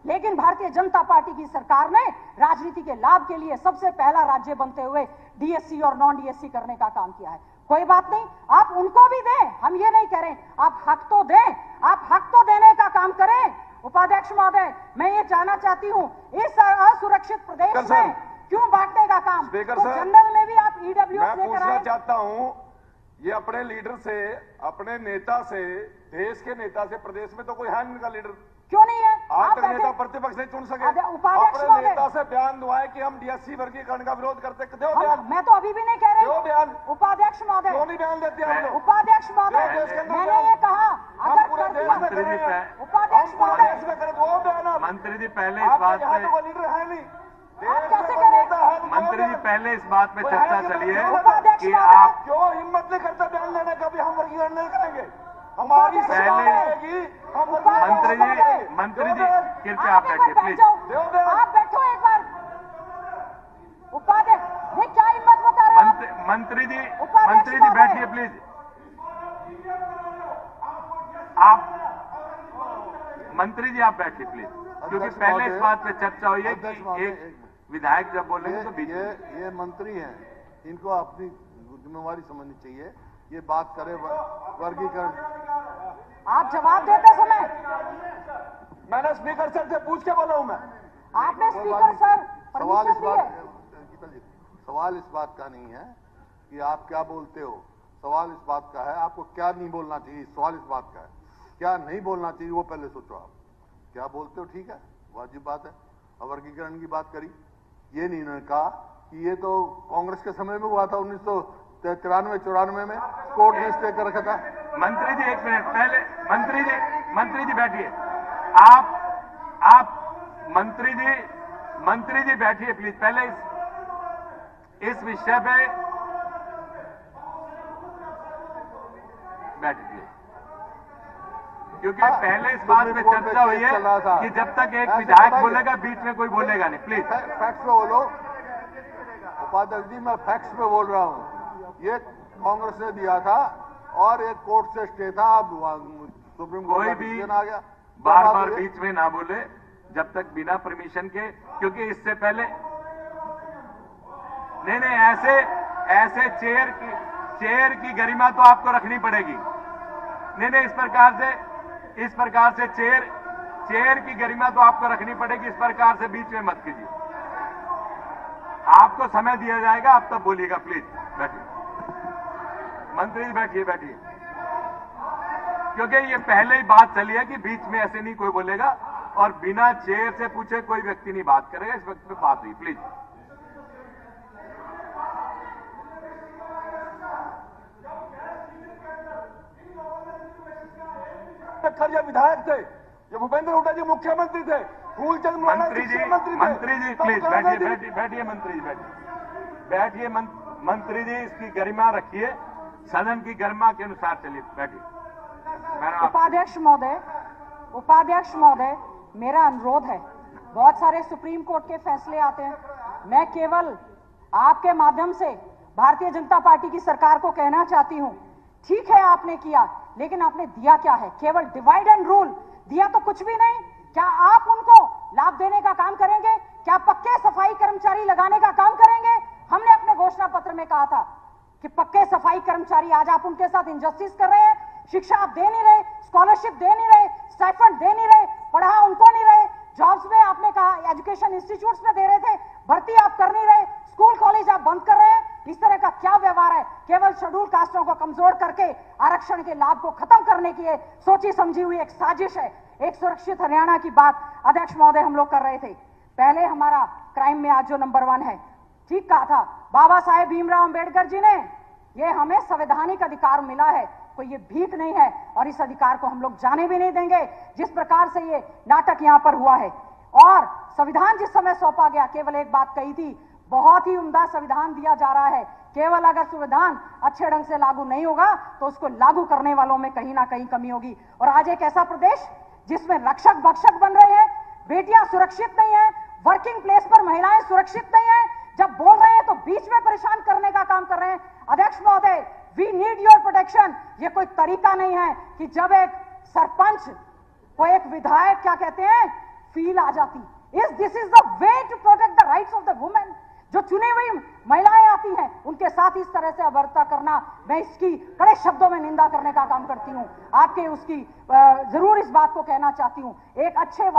लेकिन भारतीय जनता पार्टी की सरकार ने राजनीति के लाभ के लिए सबसे पहला राज्य बनते हुए डीएससी और नॉन डीएससी करने का काम किया है। कोई बात नहीं, आप उनको भी दें, हम ये नहीं कह रहे, आप हक तो दें, आप हक तो देने का काम करें। उपाध्यक्ष महोदय, मैं ये जानना चाहती हूं, इस असुरक्षित प्रदेश में क्यों बांटने का काम? तो जनरल में भी आप ईडब्ल्यूएस लेकर आए। पूछना चाहता हूं, ये अपने लीडर से, अपने नेता से, देश के नेता से, प्रदेश में तो कोई है इनका लीडर, क्यों नहीं है? आप तक नेता प्रतिपक्ष नहीं चुन सके। अपने नेता से बयान दुआए कि हम डीएससी वर्गीकरण का विरोध करते, दो बयान। मैं तो अभी भी नहीं कह रही, दो बयान। उपाध्यक्ष महोदय, क्यों नहीं बयान देते हम लोग? उपाध्यक्ष महोदय, मैंने ये कहा अगर पूरे देश में करें, उपाध्यक्ष महोदय, देश में करें, दो बयान। मंत्री जी पहले इस बात पे, लीडर है नहीं, कैसे करें? मंत्री जी पहले इस बात पे चर्चा चली है कि आप क्यों हिम्मत नहीं करते बयान देने का भी हम वर्गीकरण नहीं करेंगे, हमारी पहले मंत्री जी कृपया आप बैठिए प्लीज। आप बैठो एक बार। उपाध्यक्ष, नहीं क्या हिम्मत बता रहे हैं? मंत्री जी बैठिए प्लीज। आप मंत्री जी आप बैठिए प्लीज, क्योंकि पहले इस बात पे चर्चा हुई है कि एक विधायक जब बोलेंगे तो बीच में। ये मंत्री हैं, इनको अपनी जिम्मेवारी समझनी चाहिए। ये बात करे वर्गीकरण। आप जवाब देते समय मैंने स्पीकर सर से पूछ के बोला हूं मैं। आपने स्पीकर सर सवाल इस परमिशन बात, सवाल इस बात का नहीं है कि आप क्या बोलते हो, सवाल इस बात का है आपको क्या नहीं बोलना चाहिए। सवाल इस बात का है क्या नहीं बोलना चाहिए, वो पहले सोचो। आप क्या बोलते हो, ठीक है, वाजिब बात है। अब वर्गीकरण की बात करी, ये नहीं उन्होंने कहा कि ये तो कांग्रेस के समय में हुआ था, 1993-94 में कोर्ट ने स्टे कर रखा था। मंत्री जी एक मिनट पहले, मंत्री जी बैठिए। आप मंत्री जी बैठिए प्लीज। पहले इस विषय पे बैठिए, क्योंकि पहले इस बात पे चर्चा हुई है कि जब तक एक विधायक बोलेगा बीच में कोई बोलेगा नहीं। प्लीज फैक्ट्स पे बोलो। उपाध्यक्ष जी, मैं फैक्ट्स पे बोल रहा हूँ। ये कांग्रेस ने दिया था और एक कोर्ट से स्टे था, अब सुप्रीम कोर्ट कोई का भी डिसीजन आ गया। बार बीच में ना बोले जब तक बिना परमिशन के, क्योंकि इससे पहले नहीं ऐसे चेयर की गरिमा तो आपको रखनी पड़ेगी। नहीं इस प्रकार से चेयर की गरिमा तो आपको रखनी पड़ेगी। इस प्रकार से बीच में मत कीजिए। आपको समय दिया जाएगा, आप तब बोलिएगा। प्लीज बैठिए मंत्री जी, बैठिए, क्योंकि ये पहले ही बात चली है कि बीच में ऐसे नहीं कोई बोलेगा और बिना चेयर से पूछे कोई व्यक्ति नहीं बात करेगा। इस वक्त पे बात हुई, प्लीज। ये विधायक थे, ये भूपेंद्र हुड्डा जी मुख्यमंत्री थे, फूलचंद मंत्री जी प्लीज बैठिए। मंत्री जी इसकी गरिमा रखिए, सदन की गरिमा के अनुसार चलिए। बैठिए। उपाध्यक्ष महोदय, मेरा अनुरोध है, बहुत सारे सुप्रीम कोर्ट के फैसले आते हैं, मैं केवल आपके माध्यम से भारतीय जनता पार्टी की सरकार को कहना चाहती हूं, ठीक है आपने किया, लेकिन आपने दिया क्या है? केवल डिवाइड एंड रूल दिया तो कुछ भी नहीं। क्या आप उनको लाभ देने का काम करेंगे? क्या पक्के सफाई कर्मचारी लगाने का काम करेंगे? हमने अपने घोषणा पत्र में कहा था कि पक्के सफाई कर्मचारी, आज आप उनके साथ इंजस्टिस कर रहे हैं। शिक्षा आप दे नहीं रहे, स्कॉलरशिप दे नहीं रहे, स्टाइपेंड दे नहीं रहे, पढ़ा उनको नहीं रहे। जॉब्स में आपने कहा एजुकेशन इंस्टीट्यूट्स में दे रहे थे, भर्ती आप कर नहीं रहे, स्कूल कॉलेज आप बंद कर रहे हैं। इस तरह का क्या व्यवहार है? केवल शेड्यूल कास्टों को कमजोर करके आरक्षण के लाभ को खत्म करने की सोची समझी हुई एक साजिश है। एक सुरक्षित हरियाणा की बात अध्यक्ष महोदय हम लोग कर रहे थे। पहले हमारा क्राइम में आज जो नंबर 1 है, ठीक कहा था बाबा साहेब भीमराव अंबेडकर जी ने, ये हमें संवैधानिक अधिकार मिला है, कोई ये भीख नहीं है और इस अधिकार को हम लोग जाने भी नहीं देंगे। जिस प्रकार से ये नाटक यहां पर हुआ है और संविधान जिस समय सौंपा गया, केवल एक बात कही थी, बहुत ही उम्दा संविधान दिया जा रहा है, केवल अगर संविधान अच्छे ढंग से लागू नहीं होगा तो उसको लागू करने वालों में कहीं ना कहीं कमी होगी। और आज एक ऐसा प्रदेश जिसमें रक्षक भक्षक बन रहे हैं, बेटियां सुरक्षित नहीं है, वर्किंग प्लेस पर महिलाएं सुरक्षित नहीं है, जब बोल रहे हैं तो बीच में परेशान करने का काम कर रहे हैं। अध्यक्ष महोदय, वी नीड योर प्रोटेक्शन। ये कोई तरीका नहीं है कि जब एक सरपंच को एक विधायक क्या कहते हैं, फील आ जाती। This is the way to protect the rights of the women. जो चुनी हुई महिलाएं आती हैं उनके साथ इस तरह से अभद्रता करना, मैं इसकी कड़े शब्दों में निंदा करने का काम करती हूं। आपके उसकी जरूर इस बात को कहना चाहती हूं, एक अच्छे